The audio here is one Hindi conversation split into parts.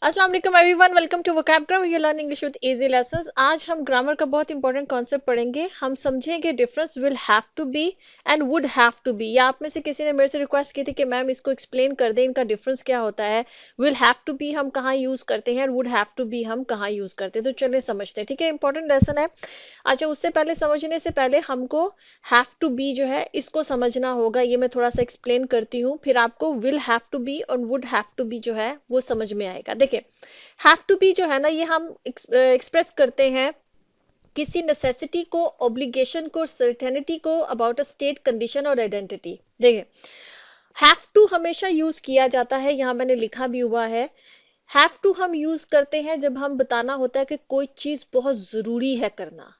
अस्सलाम वालेकुम everyone, welcome to vocab grammar, you learn English with easy lessons. आज हम ग्रामर का बहुत इंपॉर्टेंट कॉन्सेप्ट पढ़ेंगे। हम समझेंगे difference will have to be and would have to be. या आप में से किसी ने मेरे से रिक्वेस्ट की थी कि मैम इसको एक्सप्लेन कर दें, इनका डिफरेंस क्या होता है। विल हैव टू बी हम कहाँ यूज करते हैं और वुड हैव टू बी हम कहाँ यूज करते हैं। तो चलिए समझते हैं, ठीक है। इंपॉर्टेंट लेसन है। अच्छा, उससे पहले समझने से पहले हमको हैव टू बी जो है इसको समझना होगा। ये मैं थोड़ा सा एक्सप्लेन करती हूँ, फिर आपको विल हैव टू बी और वुड हैव टू बी जो है वो समझ में आएगा। देखिए, हैव टू बी जो है ना, ये हम एक्सप्रेस करते हैं किसी नेसेसिटी को, ऑब्लिगेशन को, सर्टेनिटी को अबाउट अ स्टेट, कंडीशन और आइडेंटिटी। देखिए, हैव टू हमेशा यूज किया जाता है, यहाँ मैंने लिखा भी हुआ है। हैव टू हम यूज करते हैं जब हम बताना होता है कि कोई चीज बहुत जरूरी है करना,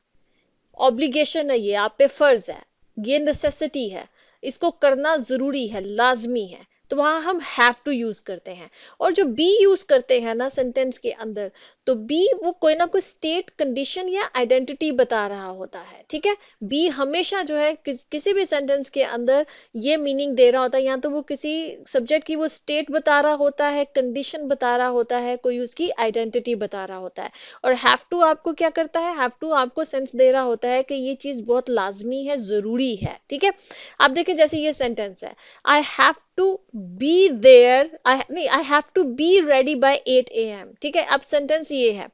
ऑब्लिगेशन है, ये आप पे फर्ज है, ये नेसेसिटी है, इसको करना जरूरी है, लाजमी है, तो वहां हम हैव टू यूज करते हैं। और जो बी यूज करते हैं ना सेंटेंस के अंदर, तो बी वो कोई ना कोई स्टेट, कंडीशन या आइडेंटिटी बता रहा होता है, ठीक है। बी हमेशा जो है किसी भी सेंटेंस के अंदर ये मीनिंग दे रहा होता है, या तो वो किसी सब्जेक्ट की वो स्टेट बता रहा होता है, कंडीशन बता रहा होता है, कोई उसकी आइडेंटिटी बता रहा होता है। और हैव टू आपको क्या करता है, हैव टू आपको सेंस दे रहा होता है कि ये चीज बहुत लाजमी है, जरूरी है, ठीक है। आप देखिए, जैसे ये सेंटेंस है, I have to be there, I नहीं, I have to be ready by 8 AM, ठीक है। अब सेंटेंस ये है,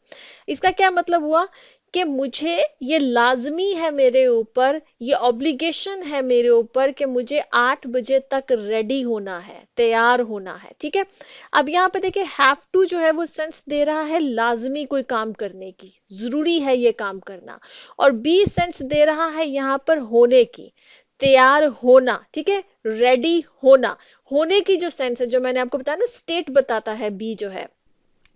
इसका क्या मतलब हुआ कि मुझे ये लाजमी है मेरे ऊपर, ये ऑब्लिगेशन है मेरे ऊपर कि मुझे 8 बजे तक रेडी होना है, तैयार होना है, ठीक है। अब यहाँ पे देखिए, हैव टू जो है वो सेंस दे रहा है लाजमी कोई काम करने की, जरूरी है ये काम करना। और बी सेंस दे रहा है यहाँ पर होने की, तैयार होना, ठीक है, रेडी होना। होने की जो सेंस है, जो मैंने आपको बताया ना, स्टेट बताता है बी जो है,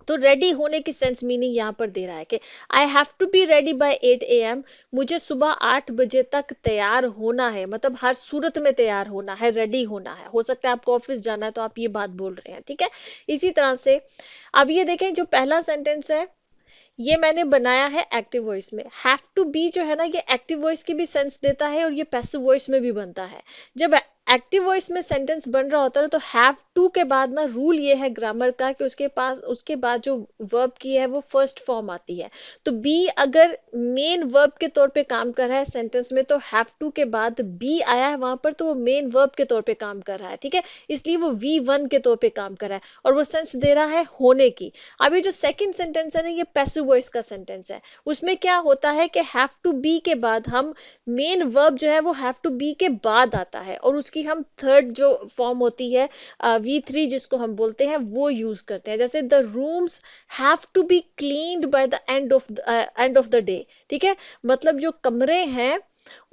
तो रेडी होने की सेंस मीनिंग यहाँ पर दे रहा है कि I have to be ready by 8 AM, मुझे सुबह 8 बजे तक तैयार होना है, मतलब हर सूरत में तैयार होना है, रेडी होना है। हो सकता है आपको ऑफिस जाना है तो आप ये बात बोल रहे हैं, ठीक है। इसी तरह से अब ये देखें, जो पहला सेंटेंस है ये मैंने बनाया है एक्टिव वॉइस में। हैव टू बी जो है ना, ये एक्टिव वॉइस की भी सेंस देता है और ये पैसिव वॉइस में भी बनता है। जब एक्टिव वॉइस में सेंटेंस बन रहा होता है तो हैव टू के बाद ना रूल ये है ग्रामर का कि उसके बाद जो वर्ब की है वो फर्स्ट फॉर्म आती है। तो बी अगर मेन वर्ब के तौर पे काम कर रहा है सेंटेंस में, तो हैव टू के बाद बी आया है वहां पर, तो वो मेन वर्ब के तौर पे काम कर रहा है, ठीक है। इसलिए वो V1 के तौर पे काम कर रहा है और वो सेंस दे रहा है होने की। अभी जो सेकंड सेंटेंस है ना, ये पैसिव वॉइस का सेंटेंस है। उसमें क्या होता है कि हैव टू बी के बाद हम मेन वर्ब जो है वो हैव टू बी के बाद आता है और उसकी हम थर्ड जो फॉर्म होती है V3 जिसको हम बोलते हैं, वो यूज करते हैं। जैसे the rooms have to be cleaned by the end of the day, ठीक है। मतलब जो कमरे हैं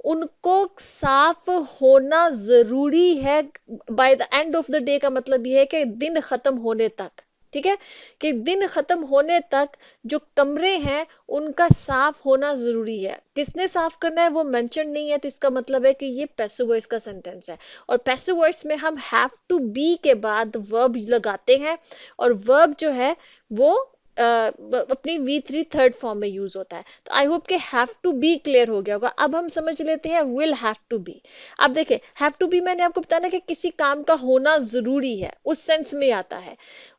उनको साफ होना जरूरी है। Bye the end of the day का मतलब ये है कि दिन खत्म होने तक, ठीक है, कि दिन खत्म होने तक जो कमरे हैं उनका साफ होना जरूरी है। किसने साफ करना है वो मेंशन नहीं है, तो इसका मतलब है कि ये पैसिव वॉइस का सेंटेंस है। और पैसिव वॉइस में हम हैव टू बी के बाद वर्ब लगाते हैं और वर्ब जो है वो अपनी V3 थर्ड फॉर्म में यूज होता है। तो आई होप के हैव टू बी क्लियर हो गया होगा। अब हम समझ लेते हैं विल हैव टू बी। अब देखिए, हैव टू बी मैंने आपको बताया ना कि किसी काम का होना जरूरी है, उस सेंस में आता है।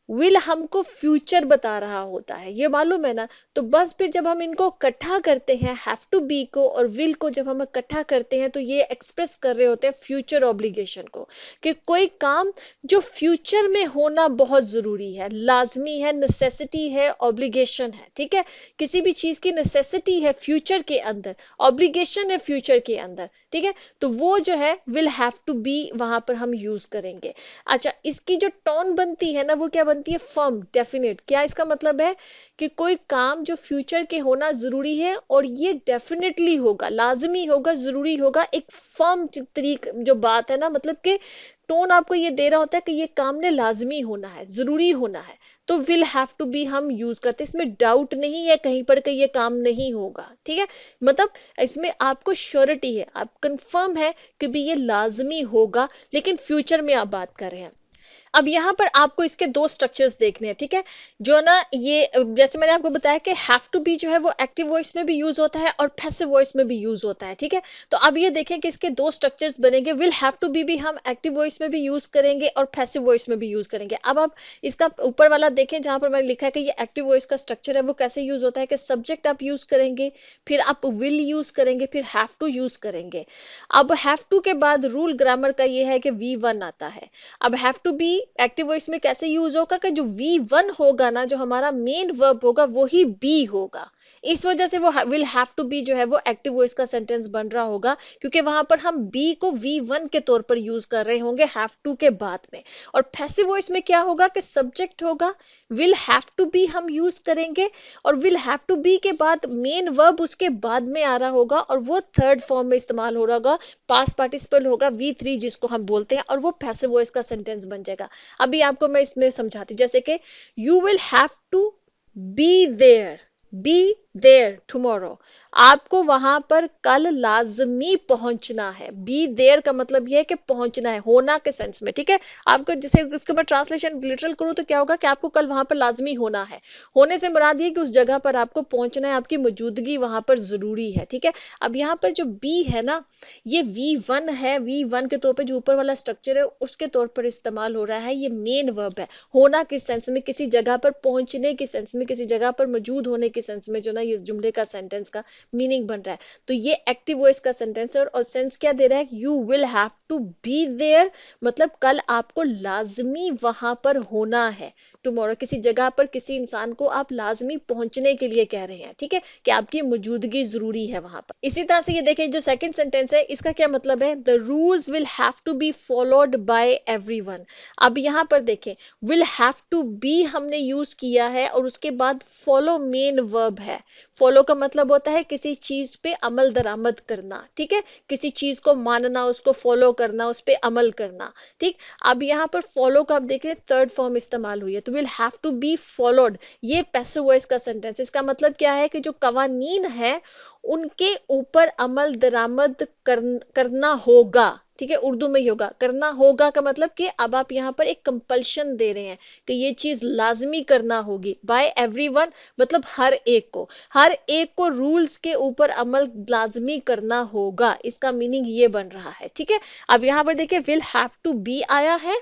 विल हमको फ्यूचर बता रहा होता है, ये मालूम है ना। तो बस फिर जब हम इनको इकट्ठा करते हैं, हैव टू बी को और विल को जब हम इकट्ठा करते हैं, तो ये एक्सप्रेस कर रहे होते हैं फ्यूचर ऑब्लिगेशन को, कि कोई काम जो फ्यूचर में होना बहुत जरूरी है, लाजमी है, नेसेसिटी है, ऑब्लिगेशन है, ठीक है। किसी भी चीज की नेसेसिटी है फ्यूचर के अंदर, ऑब्लिगेशन है फ्यूचर के अंदर, ठीक है। तो वो जो है विल हैव टू बी वहां पर हम यूज करेंगे। अच्छा, इसकी जो टोन बनती है ना, वो क्या बनती है, फर्म, डेफिनेट। क्या इसका मतलब है कि कोई काम जो फ्यूचर के होना जरूरी है और ये डेफिनेटली होगा, लाजमी होगा, जरूरी होगा, एक फर्म तरीक जो बात है ना, मतलब कि टोन आपको ये दे रहा होता है कि ये काम ने लाजमी होना है, जरूरी होना है, तो विल हैव टू बी हम यूज करते हैं। इसमें डाउट नहीं है कहीं पर कि ये काम नहीं होगा, ठीक है। मतलब इसमें आपको श्योरिटी है, आप कंफर्म है कि भी ये लाजमी होगा, लेकिन फ्यूचर में आप बात कर रहे हैं। अब यहाँ पर आपको इसके दो स्ट्रक्चर्स देखने हैं, ठीक है। जो ना ये जैसे मैंने आपको बताया कि हैव टू बी जो है वो एक्टिव वॉइस में भी यूज होता है और पैसिव वॉइस में भी यूज होता है, ठीक है। तो अब ये देखें कि इसके दो स्ट्रक्चर्स बनेंगे। विल हैव टू बी भी हम एक्टिव वॉइस में भी यूज करेंगे और पैसिव वॉइस में भी यूज करेंगे। अब आप इसका ऊपर वाला देखें जहां पर मैंने लिखा है कि ये एक्टिव वॉइस का स्ट्रक्चर है वो कैसे यूज होता है कि सब्जेक्ट आप यूज करेंगे, फिर आप विल यूज करेंगे, फिर हैव टू यूज करेंगे। अब हैव टू के बाद रूल ग्रामर का ये है कि V1 आता है। अब have to be active voice में कैसे यूज होगा कि जो V1 होगा ना, जो हमारा मेन वर्ब होगा वो ही बी होगा। इस वजह से वो विल हैव टू बी जो है वो एक्टिव वॉइस का सेंटेंस बन रहा होगा, क्योंकि वहां पर हम बी को V1 के तौर पर यूज कर रहे होंगे हैव टू के बाद में। और पैसिव वॉइस में क्या होगा कि सब्जेक्ट होगा, विल हैव टू बी हम यूज करेंगे और विल हैव टू बी के बाद मेन वर्ब उसके बाद में आ रहा होगा और वो थर्ड फॉर्म में इस्तेमाल हो रहा होगा, पास्ट पार्टिसिपल होगा V3 जिसको हम बोलते हैं, और वो पैसिव वॉइस का सेंटेंस बन जाएगा। अभी आपको मैं इसमें समझाती, जैसे कि you will have to be there, be there tomorrow. आपको वहां पर कल लाजमी पहुंचना है। बी देयर का मतलब यह है कि पहुंचना है, होना के सेंस में, ठीक है। आपको जैसे इसके मैं ट्रांसलेशन लिटरल करूं तो क्या होगा कि आपको कल वहां पर लाजमी होना है। होने से मुराद ये कि उस जगह पर आपको पहुंचना है, आपकी मौजूदगी वहां पर जरूरी है, ठीक है। अब यहाँ पर जो बी है ना, ये V1 है। V1 के तौर पर जो ऊपर वाला स्ट्रक्चर है उसके तौर पर इस्तेमाल हो रहा है। ये मेन वर्ब है, होना किस सेंस में, किसी जगह पर पहुंचने की सेंस में, किसी जगह पर मौजूद होने के सेंस में जो ना ये जुमले का सेंटेंस का मीनिंग बन रहा है। तो ये एक्टिव वॉइस का सेंटेंस है और सेंस क्या दे रहा है, you will have to be there, मतलब कल आपको लाजमी वहां पर होना है। टुमारो किसी जगह पर किसी इंसान को आप लाजमी पहुंचने के लिए कह रहे हैं, ठीक है, कि आपकी मौजूदगी जरूरी है वहां पर। इसी तरह से ये देखें जो सेकंड सेंटेंस है इसका क्या मतलब है, the rules will have to be followed by everyone. अब यहाँ पर देखें विल हैव टू बी हमने यूज किया है और उसके बाद फॉलो मेन वर्ब है। फॉलो का मतलब होता है किसी चीज पे अमल दरामद करना, ठीक है, किसी चीज को मानना, उसको फॉलो करना, उस पर अमल करना, ठीक। अब यहाँ पर फॉलो का आप देख रहे हैं थर्ड फॉर्म इस्तेमाल हुई है, तो will have to be followed, ये पैसिव वॉइस का सेंटेंस। इसका मतलब क्या है कि जो कवानीन है उनके ऊपर अमल दरामद करना होगा, ठीक है। उर्दू में ही होगा, करना होगा का मतलब कि अब आप यहाँ पर एक कंपल्शन दे रहे हैं कि ये चीज लाजमी करना होगी बाय एवरीवन, मतलब हर एक को रूल्स के ऊपर अमल लाजमी करना होगा। इसका मीनिंग ये बन रहा है, ठीक है। अब यहाँ पर देखिए विल हैव टू बी आया है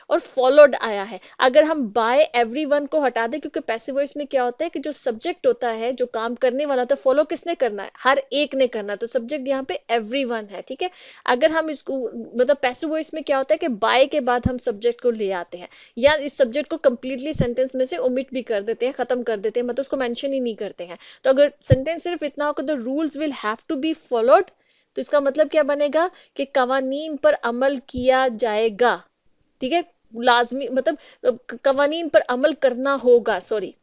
और फॉलोड आया है। अगर हम बाय एवरीवन को हटा दें, क्योंकि पैसिव वॉइस में क्या होता है कि जो सब्जेक्ट होता है, जो काम करने वाला होता है, फॉलो किसने करना है, हर एक ने करना है, तो सब्जेक्ट यहाँ पे एवरीवन है, ठीक है। अगर हम इसको मतलब पैसिव वॉइस में क्या होता है कि बाय के बाद हम सब्जेक्ट को ले आते हैं या इस सब्जेक्ट को कंप्लीटली सेंटेंस में से ओमिट भी कर देते हैं, खत्म कर देते हैं, मतलब उसको मेंशन ही नहीं करते हैं। तो अगर सेंटेंस सिर्फ इतना हो कि the rules will have to be followed, तो इसका मतलब क्या बनेगा कि कवानीन पर अमल किया जाएगा, ठीक है। लाजमी मतलब कवानीन पर अमल करना होगा, सॉरी,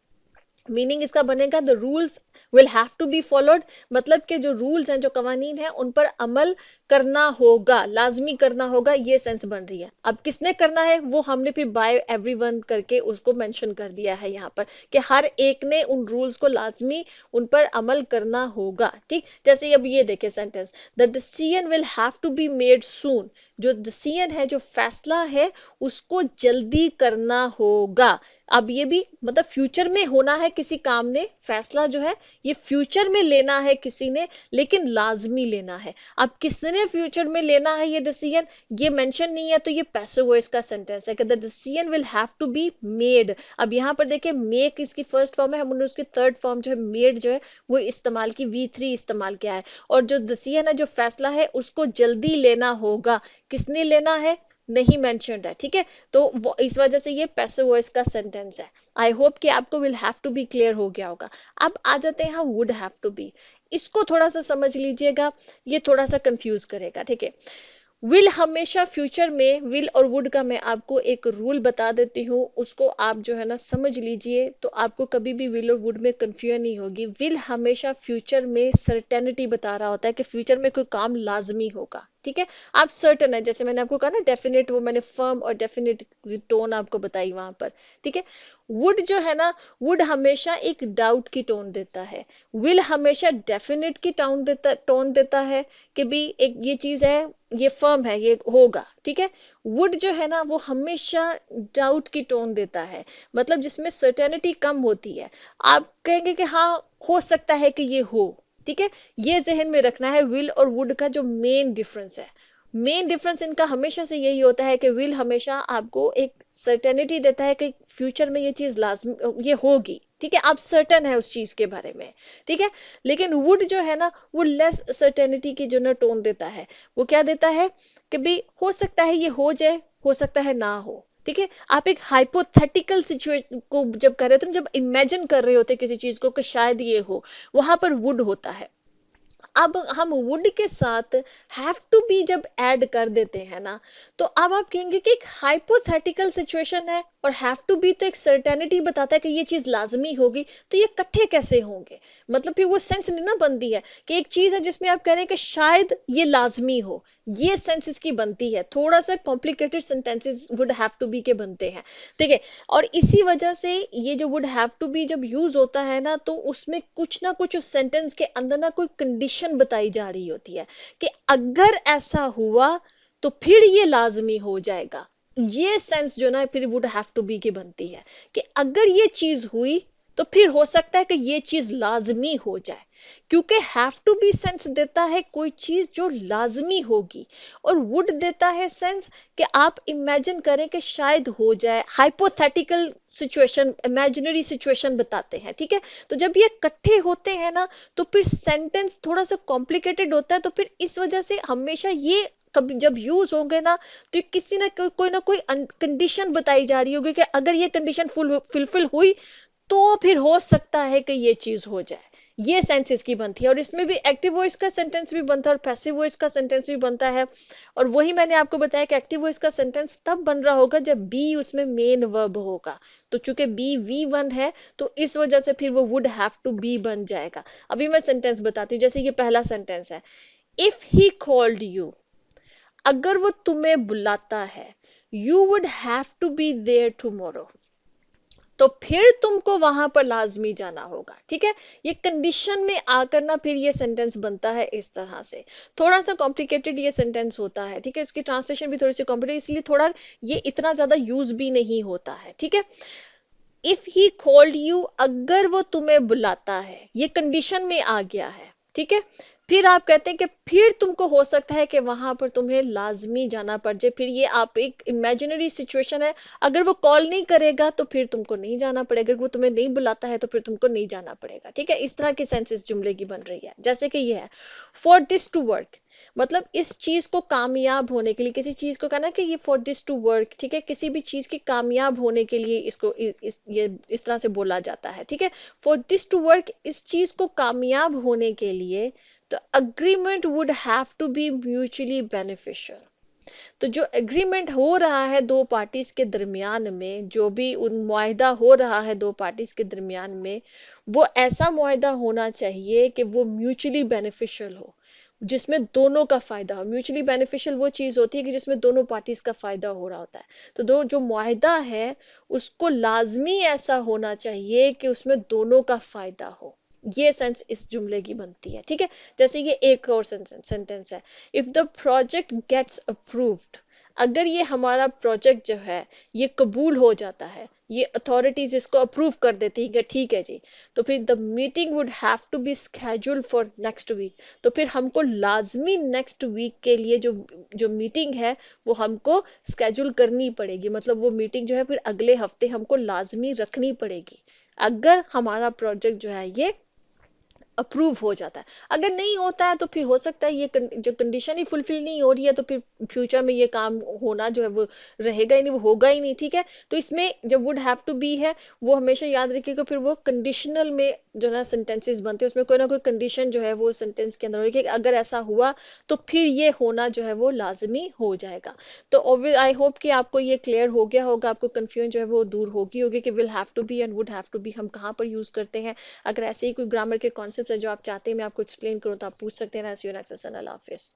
मीनिंग इसका बनेगा the rules will have to be followed, मतलब कि जो रूल्स हैं, जो कवानीन हैं, उन पर अमल करना होगा, लाजमी करना होगा, ये सेंस बन रही है। अब किसने करना है वो हमने फिर बाय एवरीवन करके उसको मेंशन कर दिया है यहाँ पर कि हर एक ने उन रूल्स को लाजमी उन पर अमल करना होगा, ठीक। जैसे अब ये देखे sentence, the decision will have to be made soon, जो डिसीजन है, जो फैसला है, उसको जल्दी करना होगा। अब ये भी मतलब फ्यूचर में होना है किसी काम ने, फैसला जो है ये फ्यूचर में लेना है किसी ने, लेकिन लाजमी लेना है। अब किसने फ्यूचर में लेना है ये डिसीजन, ये मेंशन नहीं है, तो ये पैसिव वॉइस का सेंटेंस है कि the decision will have to be made. अब यहाँ पर देखिए मेक इसकी फर्स्ट फॉर्म है, हमने उसकी थर्ड फॉर्म जो है मेड जो है वो इस्तेमाल की, V3 इस्तेमाल किया है। और जो डिसीजन है, जो फैसला है, उसको जल्दी लेना होगा, किसने लेना है नहीं मेंशन्ड है, ठीक है। तो वो इस वजह से ये पैसिव वॉइस का सेंटेंस है। आई होप कि आपको will have to be clear हो गया होगा। अब आ जाते हैं हम वुड हैव टू बी, इसको थोड़ा सा समझ लीजिएगा, ये थोड़ा सा कंफ्यूज करेगा, ठीक है। विल हमेशा फ्यूचर में, विल और वुड का मैं आपको एक रूल बता देती हूँ, उसको आप जो है ना समझ लीजिए, तो आपको कभी भी विल और वुड में कंफ्यूजन नहीं होगी। विल हमेशा फ्यूचर में सर्टेनिटी बता रहा होता है कि फ्यूचर में कोई काम लाजमी होगा, ठीक है, आप सर्टन है, जैसे मैंने आपको कहा ना डेफिनेट, वो मैंने फर्म और डेफिनेट टोन आपको बताई वहां पर, ठीक है। वुड जो है ना, वुड हमेशा एक डाउट की टोन देता है, विल हमेशा डेफिनेट की टोन देता है कि भी एक ये चीज है, ये फर्म है, ये होगा, ठीक है। वुड जो है ना वो हमेशा डाउट की टोन देता है, मतलब जिसमें सर्टेनिटी कम होती है। आप कहेंगे कि हाँ हो सकता है कि ये हो, ठीक है। ये जहन में रखना है विल और वुड का जो मेन डिफरेंस है। मेन डिफरेंस इनका हमेशा से यही होता है कि विल हमेशा आपको एक सर्टेनिटी देता है कि फ्यूचर में ये चीज लाजमी ये होगी, ठीक है, आप सर्टन है उस चीज के बारे में, ठीक है। लेकिन वुड जो है ना वो लेस सर्टेनिटी की जो ना टोन देता है, वो क्या देता है कि भाई हो सकता है ये हो जाए, हो सकता है ना हो, ठीक है। आप एक हाइपोथेटिकल सिचुएशन को जब कर रहे होते हैं, जब इमेजिन कर रहे होते हैं किसी चीज को कि शायद ये हो, वहां पर वुड होता है। अब हम वुड के साथ हैव टू बी जब ऐड कर देते हैं ना, तो अब आप कहेंगे कि एक हाइपोथेटिकल सिचुएशन है और हैव टू बी तो एक सर्टेनिटी बताता है कि ये चीज लाजमी होगी, तो ये इकट्ठे कैसे होंगे? मतलब फिर वो सेंस नहीं ना बनती है कि एक चीज है जिसमें आप कह रहे हैं कि शायद ये लाजमी हो, ये सेंस इसकी बनती है। थोड़ा सा complicated sentences would have to be के बनते हैं, ठीक है। और इसी वजह से ये जो वुड हैव टू बी जब यूज होता है ना, तो उसमें कुछ ना कुछ उस सेंटेंस के अंदर ना कोई कंडीशन बताई जा रही होती है कि अगर ऐसा हुआ तो फिर ये लाजमी हो जाएगा। ये सेंस जो ना फिर वुड हैव टू बी की बनती है कि अगर ये चीज हुई तो फिर हो सकता है कि ये चीज लाजमी हो जाए, क्योंकि हैव टू बी सेंस देता है कोई चीज जो लाजमी होगी, और वुड देता है सेंस कि आप इमेजिन करें कि शायद हो जाए, हाइपोथेटिकल सिचुएशन, इमेजिनरी सिचुएशन बताते हैं, ठीक है। तो जब ये इकट्ठे होते हैं ना, तो फिर सेंटेंस थोड़ा सा कॉम्प्लिकेटेड होता है। तो फिर इस वजह से हमेशा ये कभी जब यूज होंगे ना, तो किसी ना कोई कंडीशन बताई जा रही होगी कि अगर ये कंडीशन फुलफिल हुई तो फिर हो सकता है कि ये चीज हो जाए। ये सेंस इसकी बनती है, और इसमें भी एक्टिव वॉइस का सेंटेंस भी बनता है और पैसिव वॉइस का सेंटेंस भी बनता है। और वही मैंने आपको बताया कि एक्टिव वॉइस का सेंटेंस तब बन रहा होगा जब बी उसमें मेन वर्ब होगा। तो चूंकि बी V1 है, तो इस वजह से फिर वो वुड हैव टू बी बन जाएगा। अभी मैं सेंटेंस बताती हूँ, जैसे ये पहला सेंटेंस है, इफ ही कॉल्ड यू, अगर वो तुम्हें बुलाता है, you would have to be there tomorrow, तो फिर तुमको वहां पर लाजमी जाना होगा, ठीक है। ये कंडीशन में आकर ना फिर ये सेंटेंस बनता है इस तरह से। थोड़ा सा कॉम्प्लिकेटेड ये सेंटेंस होता है, ठीक है, इसकी ट्रांसलेशन भी थोड़ी सी कॉम्प्लिकेटेड, इसलिए थोड़ा ये इतना ज्यादा यूज भी नहीं होता है, ठीक है। इफ ही कॉल्ड यू, अगर वो तुम्हें बुलाता है, ये कंडीशन में आ गया है, ठीक है। फिर आप कहते हैं कि फिर तुमको हो सकता है कि वहां पर तुम्हें लाजमी जाना पड़ जाए। फिर ये आप एक इमेजिनरी सिचुएशन है, अगर वो कॉल नहीं करेगा तो फिर तुमको नहीं जाना पड़ेगा, अगर वो तुम्हें नहीं बुलाता है तो फिर तुमको नहीं जाना पड़ेगा, ठीक है। इस तरह की सेंस इस जुमले की बन रही है। जैसे कि ये है, फॉर दिस टू वर्क, मतलब इस चीज को कामयाब होने के लिए, किसी चीज को कहना कि ये फॉर दिस टू वर्क, ठीक है, किसी भी चीज के कामयाब होने के लिए इसको ये इस तरह से बोला जाता है, ठीक है। फॉर दिस टू वर्क, इस चीज को कामयाब होने के लिए, तो agreement would have to be mutually beneficial. तो जो एग्रीमेंट हो रहा है दो पार्टीज के दरमियान में, जो भी उन मुआहदा हो रहा है दो पार्टीज के दरमियान में, वो ऐसा मुआहदा होना चाहिए कि वो म्यूचुअली बेनिफिशियल हो, जिसमें दोनों का फायदा हो। म्यूचुअली बेनिफिशियल वो चीज होती है कि जिसमें दोनों पार्टीज का फायदा हो रहा होता है। तो दो जो मुआहदा है उसको लाजमी ऐसा होना चाहिए कि उसमें दोनों का फायदा हो। ये सेंस इस जुमले की बनती है, ठीक है। जैसे ये एक और सेंटेंस है, if the project gets approved, अगर ये हमारा प्रोजेक्ट जो है ये कबूल हो जाता है, ये अथॉरिटीज इसको अप्रूव कर देती है कि ठीक है जी, तो फिर the meeting would have to be schedule for next week, तो फिर हमको लाजमी नेक्स्ट वीक के लिए जो जो मीटिंग है वो हमको स्केड्यूल करनी पड़ेगी। मतलब वो मीटिंग जो है फिर अगले हफ्ते हमको लाजमी रखनी पड़ेगी, अगर हमारा प्रोजेक्ट जो है ये अप्रूव हो जाता है। अगर नहीं होता है तो फिर हो सकता है ये जो कंडीशन ही फुलफिल नहीं हो रही है, तो फिर फ्यूचर में ये काम होना जो है वो रहेगा ही नहीं, वो होगा ही नहीं, ठीक है। तो इसमें जब वुड हैव टू बी है, वो हमेशा याद रखिएगा, फिर वो कंडीशनल में जो है सेंटेंसेस बनते हैं, उसमें कोई ना कोई कंडीशन जो है वो सेंटेंस के अंदर होगी कि अगर ऐसा हुआ तो फिर ये होना जो है वो लाजमी हो जाएगा। तो आई होप कि आपको ये क्लियर हो गया होगा, आपको कंफ्यूजन जो है वो दूर होगी कि will have to be and would have to be हम कहाँ पर यूज करते हैं। अगर ऐसे ही कोई ग्रामर के कॉन्सेप्ट है जो आप चाहते हैं मैं आपको एक्सप्लेन करूँ, तो आप पूछ सकते हैं। अल्लाह हाफिज़।